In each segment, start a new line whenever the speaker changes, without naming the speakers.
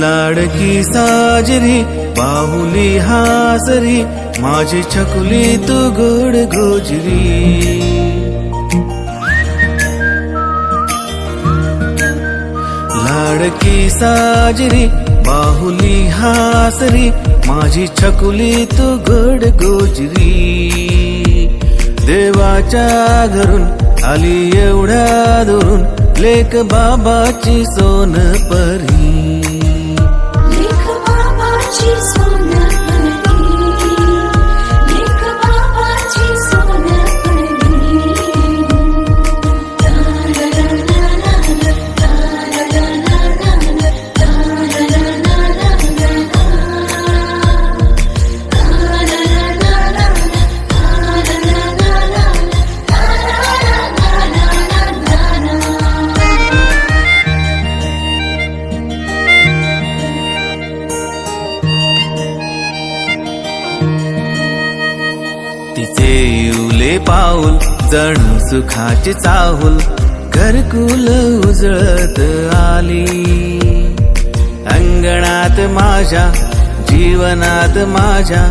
लाडकी साजरी बाहुली हासरी माझी छकुली तू गोड गोजरी। लाडकी साजरी बाहुली हासरी माझी छकुली तू गोड गोजरी। देवाच्या घरून आली एवढ्या दुरून लेक बाबाची सोनपरी।
लेक बाबाची सोनपरी, लेक बाबाची सोनपरी।
तिचे येऊले पाऊल जणू सुखाची चाहूल घरकुल उजळत आली। अंगणात माझ्या जीवनात माझ्या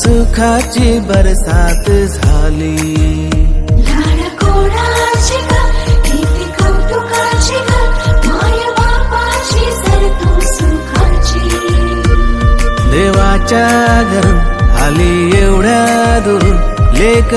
सुखाची बरसात झाली।
लाडकोडाची ग, किती कौतुकाची ग, माय बापाची सरतो सुखाची।
देवाच्या घरून आली एवढ्या दुरून लेक